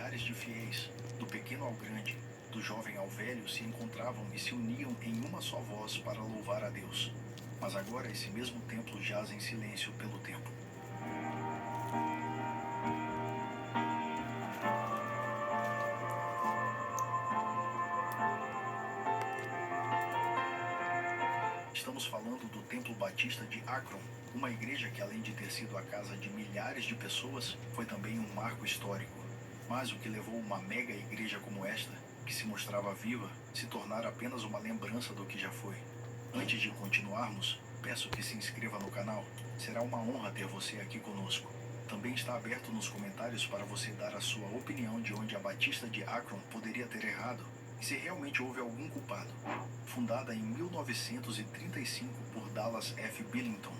milhares de fiéis, do pequeno ao grande, do jovem ao velho, se encontravam e se uniam em uma só voz para louvar a Deus. Mas agora esse mesmo templo jaz em silêncio pelo tempo. Estamos falando do Templo Batista de Akron, uma igreja que, além de ter sido a casa de milhares de pessoas, foi também um marco histórico. Mas o que levou uma mega igreja como esta, que se mostrava viva, se tornar apenas uma lembrança do que já foi. Antes de continuarmos, peço que se inscreva no canal. Será uma honra ter você aqui conosco. Também está aberto nos comentários para você dar a sua opinião de onde a Batista de Akron poderia ter errado e se realmente houve algum culpado. Fundada em 1935 por Dallas F. Billington,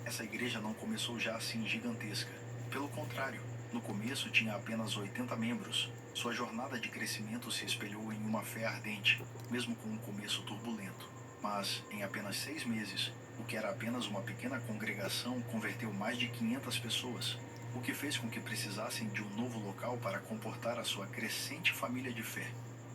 essa igreja não começou já assim gigantesca. Pelo contrário, no começo tinha apenas 80 membros. Sua jornada de crescimento se espelhou em uma fé ardente, mesmo com um começo turbulento. Mas, em apenas 6 meses, o que era apenas uma pequena congregação converteu mais de 500 pessoas, o que fez com que precisassem de um novo local para comportar a sua crescente família de fé.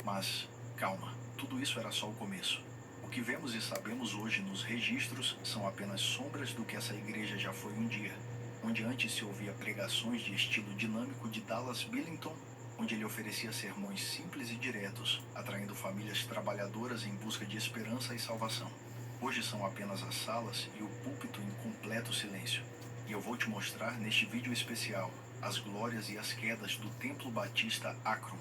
Mas, calma, tudo isso era só o começo. O que vemos e sabemos hoje nos registros são apenas sombras do que essa igreja já foi um dia, onde antes se ouvia pregações de estilo dinâmico de Dallas Billington, onde ele oferecia sermões simples e diretos, atraindo famílias trabalhadoras em busca de esperança e salvação. Hoje são apenas as salas e o púlpito em completo silêncio. E eu vou te mostrar neste vídeo especial as glórias e as quedas do Templo Batista Akron.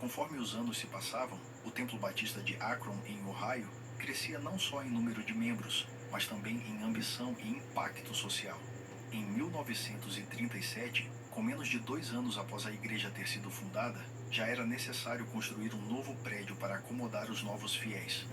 Conforme os anos se passavam, o Templo Batista de Akron, em Ohio, crescia não só em número de membros, mas também em ambição e impacto social. Em 1937, com menos de 2 anos após a igreja ter sido fundada, já era necessário construir um novo prédio para acomodar os novos fiéis.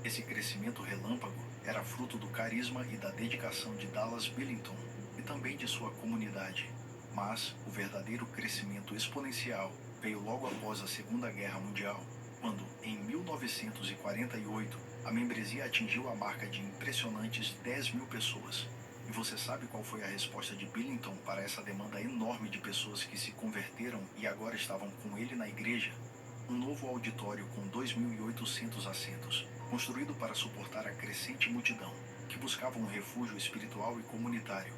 Esse crescimento relâmpago era fruto do carisma e da dedicação de Dallas Billington e também de sua comunidade. Mas o verdadeiro crescimento exponencial veio logo após a Segunda Guerra Mundial, quando, em 1948, a membresia atingiu a marca de impressionantes 10.000 pessoas. E você sabe qual foi a resposta de Billington para essa demanda enorme de pessoas que se converteram e agora estavam com ele na igreja? Um novo auditório com 2.800 assentos, construído para suportar a crescente multidão, que buscava um refúgio espiritual e comunitário.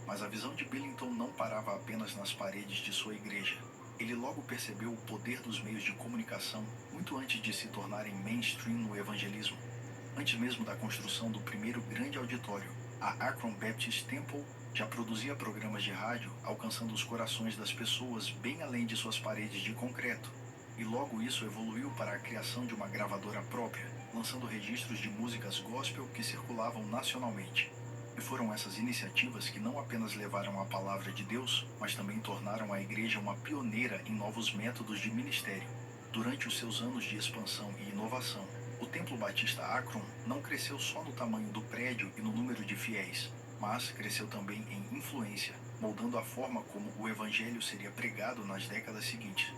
Mas a visão de Billington não parava apenas nas paredes de sua igreja. Ele logo percebeu o poder dos meios de comunicação muito antes de se tornarem mainstream no evangelismo. Antes mesmo da construção do primeiro grande auditório, a Akron Baptist Temple já produzia programas de rádio alcançando os corações das pessoas bem além de suas paredes de concreto. E logo isso evoluiu para a criação de uma gravadora própria, lançando registros de músicas gospel que circulavam nacionalmente. E foram essas iniciativas que não apenas levaram a palavra de Deus, mas também tornaram a igreja uma pioneira em novos métodos de ministério. Durante os seus anos de expansão e inovação, o Templo Batista Akron não cresceu só no tamanho do prédio e no número de fiéis, mas cresceu também em influência, moldando a forma como o evangelho seria pregado nas décadas seguintes.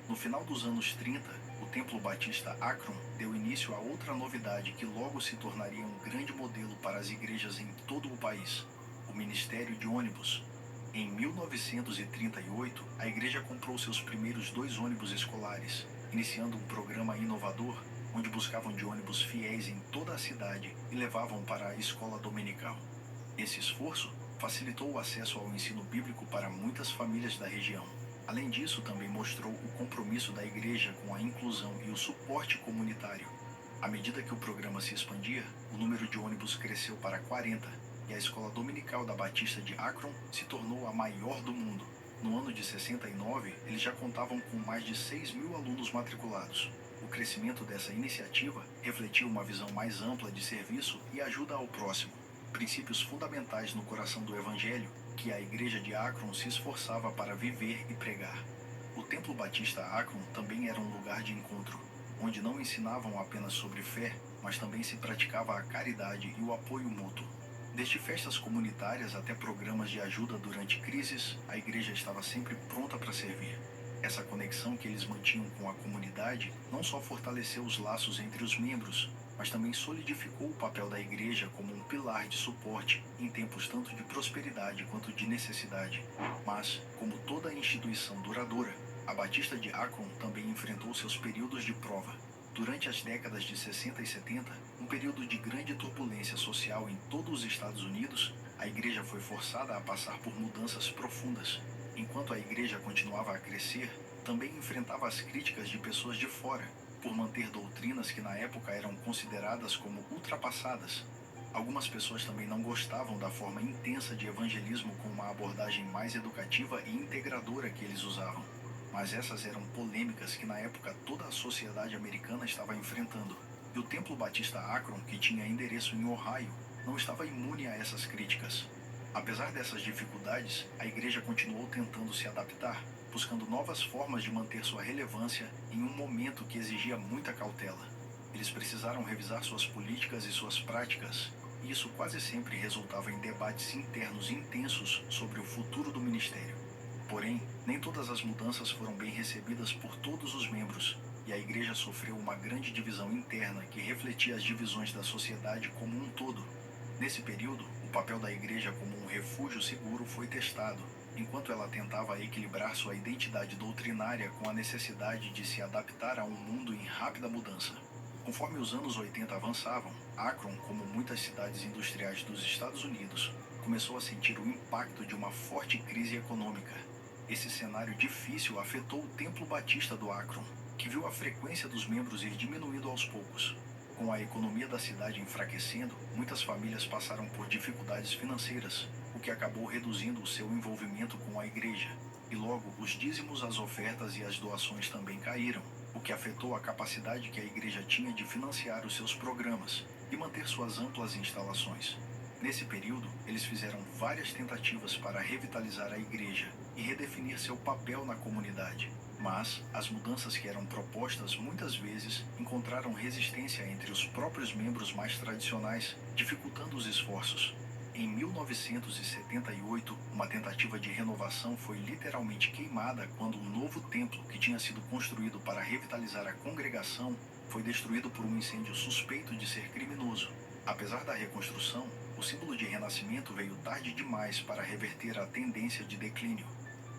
No final dos anos 30, o Templo Batista Akron deu início a outra novidade que logo se tornaria um grande modelo para as igrejas em todo o país: o ministério de ônibus. Em 1938, a igreja comprou seus primeiros 2 ônibus escolares, iniciando um programa inovador onde buscavam de ônibus fiéis em toda a cidade e levavam para a escola dominical. Esse esforço facilitou o acesso ao ensino bíblico para muitas famílias da região. Além disso, também mostrou o compromisso da igreja com a inclusão e o suporte comunitário. À medida que o programa se expandia, o número de ônibus cresceu para 40, e a escola dominical da Batista de Akron se tornou a maior do mundo. No ano de 69, eles já contavam com mais de 6.000 alunos matriculados. O crescimento dessa iniciativa refletiu uma visão mais ampla de serviço e ajuda ao próximo, princípios fundamentais no coração do Evangelho que a igreja de Akron se esforçava para viver e pregar. O Templo Batista Akron também era um lugar de encontro, onde não ensinavam apenas sobre fé, mas também se praticava a caridade e o apoio mútuo. Desde festas comunitárias até programas de ajuda durante crises, a igreja estava sempre pronta para servir. Essa conexão que eles mantinham com a comunidade não só fortaleceu os laços entre os membros, mas também solidificou o papel da igreja como um pilar de suporte em tempos tanto de prosperidade quanto de necessidade. Mas, como toda instituição duradoura, A Batista de Akron também enfrentou seus períodos de prova. Durante as décadas de 60 e 70, um período de grande turbulência social em todos os Estados Unidos, a igreja foi forçada a passar por mudanças profundas. Enquanto a igreja continuava a crescer, também enfrentava as críticas de pessoas de fora, por manter doutrinas que na época eram consideradas como ultrapassadas. Algumas pessoas também não gostavam da forma intensa de evangelismo com uma abordagem mais educativa e integradora que eles usavam. Mas essas eram polêmicas que na época toda a sociedade americana estava enfrentando. E o Templo Batista Akron, que tinha endereço em Ohio, não estava imune a essas críticas. Apesar dessas dificuldades, a igreja continuou tentando se adaptar, buscando novas formas de manter sua relevância em um momento que exigia muita cautela. Eles precisaram revisar suas políticas e suas práticas, e isso quase sempre resultava em debates internos intensos sobre o futuro do ministério. Porém, nem todas as mudanças foram bem recebidas por todos os membros, e a igreja sofreu uma grande divisão interna que refletia as divisões da sociedade como um todo. Nesse período, o papel da igreja como um refúgio seguro foi testado, enquanto ela tentava equilibrar sua identidade doutrinária com a necessidade de se adaptar a um mundo em rápida mudança. Conforme os anos 80 avançavam, Akron, como muitas cidades industriais dos Estados Unidos, começou a sentir o impacto de uma forte crise econômica. Esse cenário difícil afetou o Templo Batista do Akron, que viu a frequência dos membros ir diminuindo aos poucos. Com a economia da cidade enfraquecendo, muitas famílias passaram por dificuldades financeiras, o que acabou reduzindo o seu envolvimento com a igreja. E logo, os dízimos, as ofertas e as doações também caíram, o que afetou a capacidade que a igreja tinha de financiar os seus programas e manter suas amplas instalações. Nesse período, eles fizeram várias tentativas para revitalizar a igreja e redefinir seu papel na comunidade. Mas as mudanças que eram propostas muitas vezes encontraram resistência entre os próprios membros mais tradicionais, dificultando os esforços. Em 1978, uma tentativa de renovação foi literalmente queimada quando um novo templo que tinha sido construído para revitalizar a congregação foi destruído por um incêndio suspeito de ser criminoso. Apesar da reconstrução, o símbolo de renascimento veio tarde demais para reverter a tendência de declínio.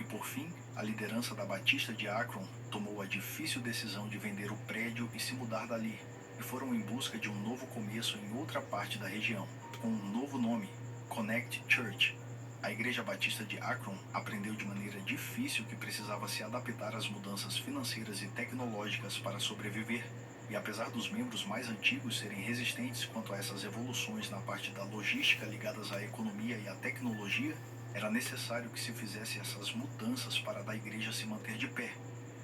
E por fim, a liderança da Batista de Akron tomou a difícil decisão de vender o prédio e se mudar dali, e foram em busca de um novo começo em outra parte da região, com um novo nome, Connect Church. A Igreja Batista de Akron aprendeu de maneira difícil que precisava se adaptar às mudanças financeiras e tecnológicas para sobreviver. E apesar dos membros mais antigos serem resistentes quanto a essas evoluções na parte da logística ligadas à economia e à tecnologia, era necessário que se fizesse essas mudanças para a igreja se manter de pé.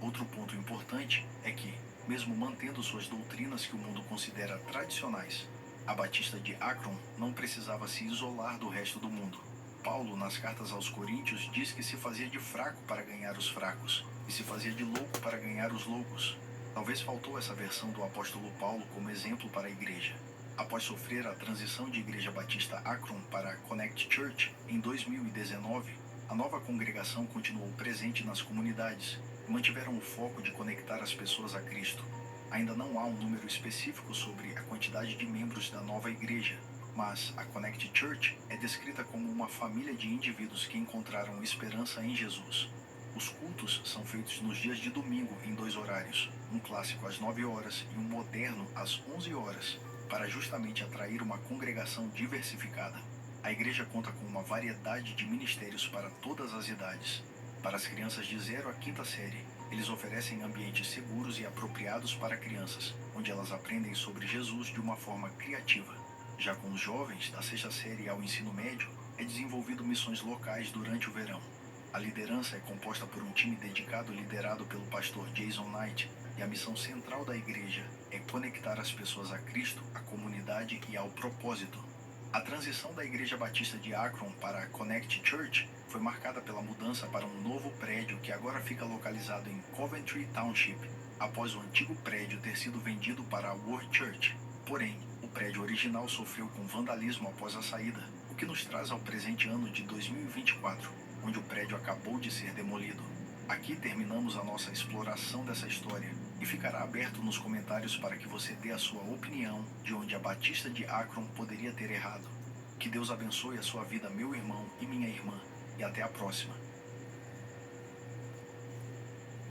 Outro ponto importante é que, mesmo mantendo suas doutrinas que o mundo considera tradicionais, a Batista de Akron não precisava se isolar do resto do mundo. Paulo, nas cartas aos Coríntios, diz que se fazia de fraco para ganhar os fracos, e se fazia de louco para ganhar os loucos. Talvez faltou essa versão do apóstolo Paulo como exemplo para a igreja. Após sofrer a transição de Igreja Batista Akron para Connect Church em 2019, a nova congregação continuou presente nas comunidades e mantiveram o foco de conectar as pessoas a Cristo. Ainda não há um número específico sobre a quantidade de membros da nova igreja, mas a Connect Church é descrita como uma família de indivíduos que encontraram esperança em Jesus. Os cultos são feitos nos dias de domingo em 2 horários, um clássico às 9 horas e um moderno às 11 horas, para justamente atrair uma congregação diversificada. A igreja conta com uma variedade de ministérios para todas as idades. Para as crianças de 0 à 5ª série, eles oferecem ambientes seguros e apropriados para crianças, onde elas aprendem sobre Jesus de uma forma criativa. Já com os jovens, da 6ª série ao ensino médio, é desenvolvido missões locais durante o verão. A liderança é composta por um time dedicado liderado pelo pastor Jason Knight, e a missão central da igreja é conectar as pessoas a Cristo, à comunidade e ao propósito. A transição da Igreja Batista de Akron para a Connect Church foi marcada pela mudança para um novo prédio que agora fica localizado em Coventry Township, após o antigo prédio ter sido vendido para a World Church. Porém, o prédio original sofreu com vandalismo após a saída, o que nos traz ao presente ano de 2024, onde o prédio acabou de ser demolido. Aqui terminamos a nossa exploração dessa história e ficará aberto nos comentários para que você dê a sua opinião de onde a Batista de Akron poderia ter errado. Que Deus abençoe a sua vida, meu irmão e minha irmã, e até a próxima.